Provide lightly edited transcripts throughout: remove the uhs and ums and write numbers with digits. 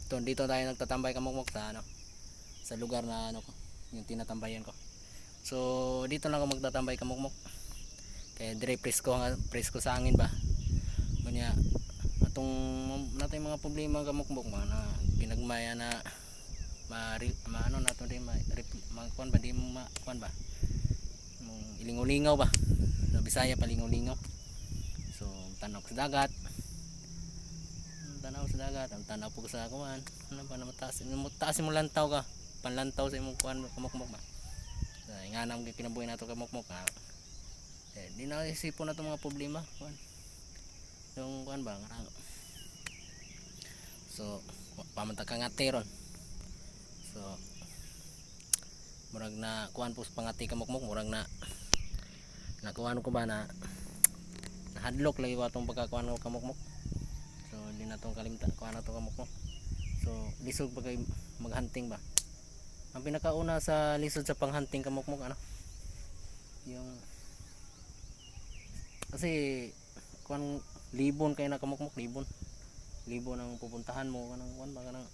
Dito tayo nagtatambay kamukmok sa ano, sa lugar na ano ko, yung tinatambayan ko. So dito lang ako magtatambay kamukmok. Kaya dire presko sa hangin ba. Kunya atong natay mga problema kamukmok ba na pinagmaya na ano nato din kuan ba di mo kuan ba. Ilingaw-lingaw ba. Sa Bisaya palingaw-lingaw. So tanaw sa dagat. Ang tanaw po sa kuan. Ano ba na mataas mo lantaw ka. Panlantaw sa imong kuan kamukmok ba. So inganam kinabuhi nato kamukmok ha. Di na isipon nato mga problema kuan. Yung kuan ba ngarang. So pamantag ka ngati ron. So murag na kuan po sa pangati kamukmok, murag na nakuan ko ba na nahadlok lagi watong pagkakuan ko kamukmok. So di na tong kalimtan kuan na to kamukmok. So lisod pag maghunting ba. Ang pinakauna sa lisod sa panghunting kamukmok ano, yung kasi kuan libon kay na kamukmok, libon ang pupuntahan mo kanang kuan ba kanang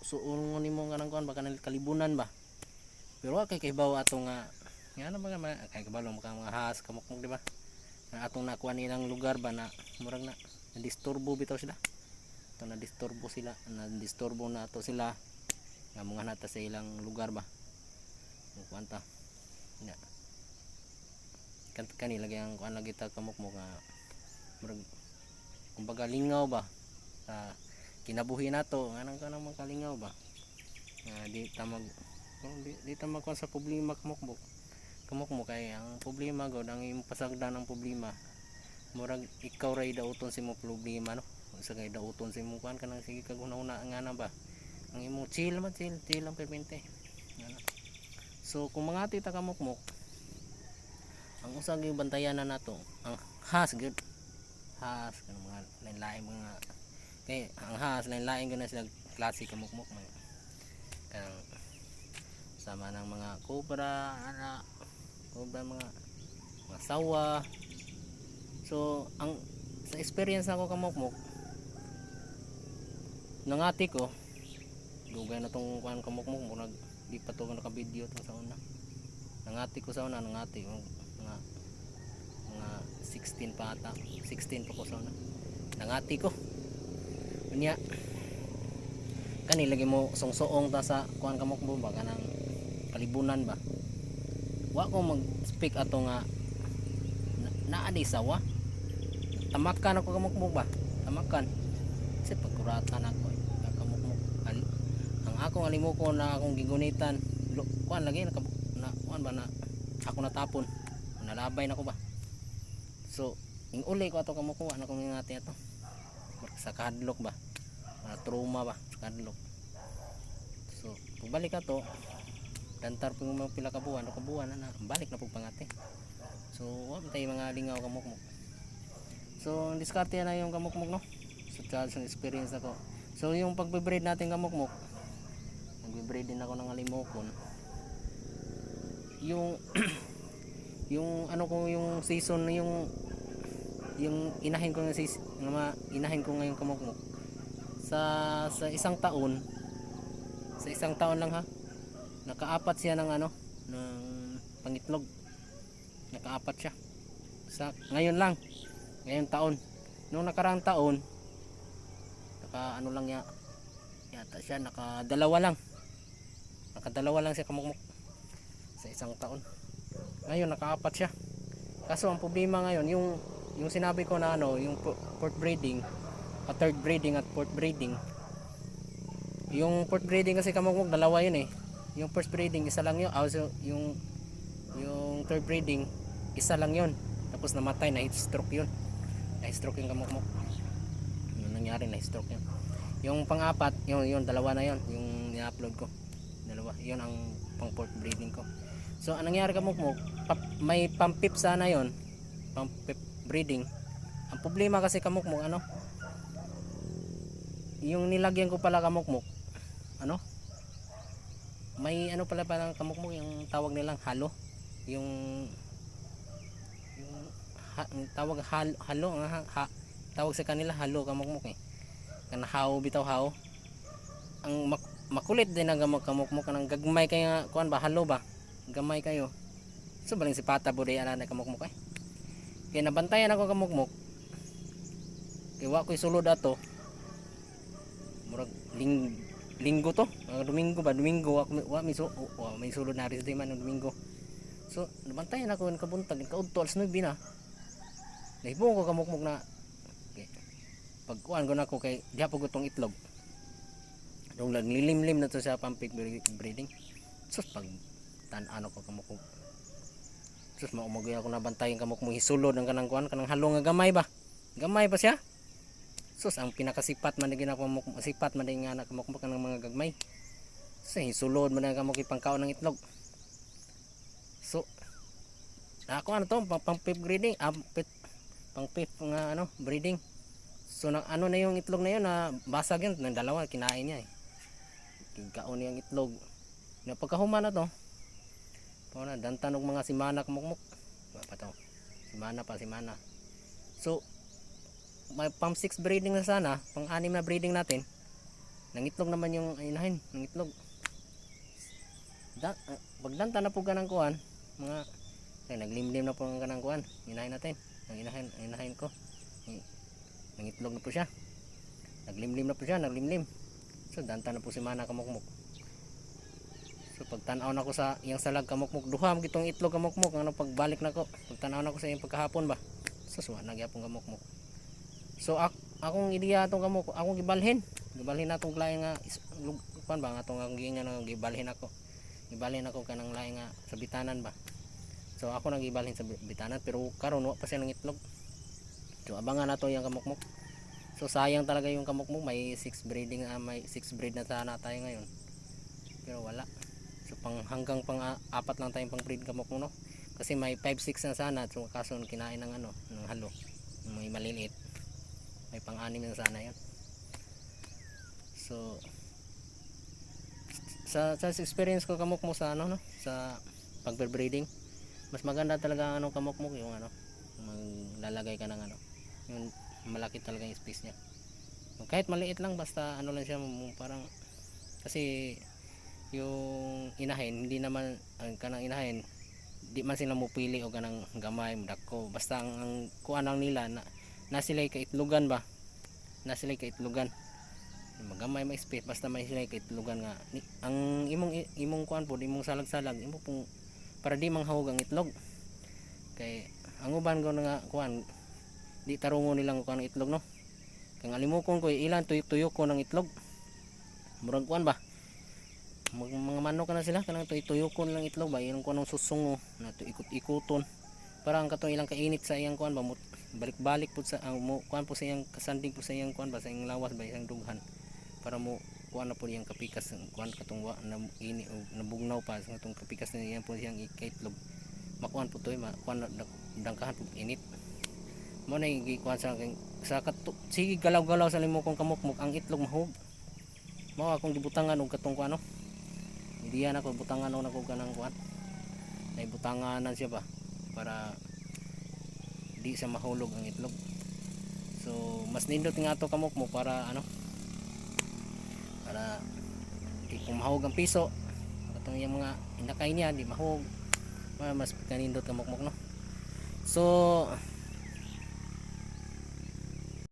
suungon nimo kanang kuan ba kanang kalibunan ba. Pero kay bawo ato nga ano ba kay kabalo mga has kamukmok di ba. Atong nakuha nilang lugar ba na murag na disturbo bitaw sila. Ito na disturbo na ato sila nga mga nata sa ilang lugar ba. Kuanta. Ya. Kanila gyang kuan lagi ta kamukmok nga murag kumbaga lingaw ba sa kinabuhi nato nganang kanang makalingaw ba. Di ta magkuan sa problema kamukmok kay ang problema god ang imong pasagdan ng problema murag ikaw ray dauton sa imong problema no sa kay dauton sa imong kuan kanang sige kag una-una nga na ba ang imong chill lang permente ano. So kung mangati ta kamukmok ang usag yung bantayan na nato ang has good has kanang mga lain-lain mga kay ang has lain-lain gud na sila klase kamukmok man kanang sama ng mga cobra mga sawa. So ang sa experience nako kamukmok nangati ko dugay na tong kuan kamukmok murag di pa to naka video to sa una. Nangati ko sa una mga 16 pa ata 16 pa ko sa una nangati ko unya kani lagi mo songsoong ta sa kuan kamukmok ba kanang kalibunan ba. Wa ko mag speak ato nga naa di sawa tamakan ako kamukmok ba tamakan kasi pagkuratan ako kamukmok ang akong alimuko na akong gigunitan kuan lagi na kuan ba na ako natapon nalabay na ko ba. So ing uli ko ato kamukmok na kong ingati ato sa kahadlok ba trauma ba sa kahadlok. So pagbalik ato dantar pang mga pila ka buwan na balik na pug pangati. So wa tay mga lingaw kamukmok. So diskarte na yung kamukmok no sa chance experience ako. So yung pagbe-breed natin kamukmok nagbe-breed din ako ng alimokon yung yung ano ko yung season yung inahin ko inahin ko ngayon kamukmok sa isang taon lang ha nakaapat siya ng ano ng pangitlog nakaapat siya sa ngayon taon nung nakarang taon naka ano lang yata siya nakadalawa lang siya kamukmok sa isang taon. Ngayon nakaapat siya kaso ang problema ngayon yung sinabi ko na ano yung port breeding third breeding at fourth breeding. Yung fourth breeding kasi kamukmok dalawa yun eh. Yung first breeding isa lang yun. Also yung third breeding isa lang yun. Tapos namatay na heat stroke yun. Na stroke yung kamukmok. Yung nangyari na stroke yun. Yung pang-apat, yung dalawa na yun. Yung ni-upload ko. Dalawa. Yun ang pang fourth breeding ko. So anong nangyari kamukmok? May pampip sana yun. Pampip breeding. Ang problema kasi kamukmok ano? Yung nilagyan ko pala kamukmok ano? May ano pala parang kamukmok yung tawag nilang halo yung tawag halo tawag sa kanila halo kamukmok eh kana haw bitaw haw ang makulit din ang kamukmok kanang gagmay kay nga kuan ba halo ba gamay kayo. So baling si pata buday ana na kamukmok eh. Kaya nabantayan ako kamukmok. Kaya wa ko'y sulod ato. Murag linggo to, Domingo ba, Domingo may sulod na rin sa man ng Domingo. So nabantayan ako ng kabuntag, kaudto alas 9 na. Nahibong ko kamukmok na okay. Pagkuan ko na ako kay diha po gutong itlog. Yung naglilimlim na to sa pampik breeding. Sus pag tan-ano ko kamukmok. Sus maumagoy ako nabantayan kamukmok hisulod ang kanang kuan kanang halo nga gamay ba. Gamay pa siya. Sus ang pinakasipat man din ako sipat man din nga anak kamukmok ng mga gagmay. So hisulod man ang kamukmok pangkaon ng itlog. So ako ano to pang pip breeding, pang pip nga ano breeding. So na, ano na yung itlog na yun na basag yun, ng dalawa kinain niya eh. Kaon yung itlog. Na pagkahuman na to. Na dantan og mga simana kamukmok. Pa to. Simana. So may pang 6 breeding na sana, pang 6 na breeding natin. Nangitlog naman yung inahin, nangitlog. Pagdanta na po ganang kuan, mga naglimlim na po ang ganang kuan, inahin natin. Ang inahin ko. Nangitlog na po siya. Naglimlim. So danta na po si mana kamukmok. So pagtanaw na ko sa iyang salag kamukmok, duham gitong itlog kamukmok, ano pagbalik na ko. Pagtanaw na ko sa iyang pagkahapon ba. So suwa nagyapon kamukmok. So akong ideya atong kamukmok, akong gibalhin atong lain nga kuan ba atong ang giingan nga gibalhin ako. Gibalhin ako kanang lain nga sa bitanan ba. So ako nang gibalhin sa bitanan pero karon wa pa siya ng itlog. So abangan nato yung kamukmok. So sayang talaga yung kamukmok, may 6 breeding may 6 breed na sana tayo ngayon. Pero wala. So hanggang pang 4 lang tayong pang breed kamukmok no. Kasi may 5-6 na sana, so kaso kinain ng ano, ng halo. May maliliit. May pang-6 na sana 'yan. So sa experience ko kamukmok sa ano no, sa pag-breeding, mas maganda talaga ang ano kamukmok yung ano, maglalagay ka ng ano, yung malaki talaga yung space niya. Kahit maliit lang basta ano lang siya parang kasi yung inahin hindi naman ang kanang inahin di man sila mupili o kanang gamay dako basta ang kuan lang nila na sila kaitlugan ba na sila kaitlugan magamay may space basta may sila kaitlugan nga ang imong kuan po imong salag-salag imo pong para di manghawog ang itlog kay ang uban ko nga kuan di tarungo nilang kuan ng itlog no kang alimukon ko ilan tuyo ko ng itlog murag kuan ba mga manok na sila kanang tuyo ko lang itlog ba ilang kuan ng susungo na to ikot-ikuton parang katong ilang kainit sa iyang kuan ba balik-balik pud sa kuan po sa iyang kasanding po sa iyang kuan ba sa iyang lawas ba iyang dughan para mo kuan na po iyang kapikas kuan katong wa na ini o nabugnaw pa sa katong kapikas na iyang po siyang ikaitlog makuan po to makuan dangkahan po init mo na gikuan sa sige galaw-galaw sa limo kong kamukmok ang itlog mahug mao akong gibutangan og katong kuan no diyan ako butangan og nako kanang kuan nay butanganan siya ba para di sa mahulog ang itlog so mas nindot nga ato kamukmok para ano para di kung mahug ang piso katong yung mga inakay niya di mahug mas kanindot kamukmok no so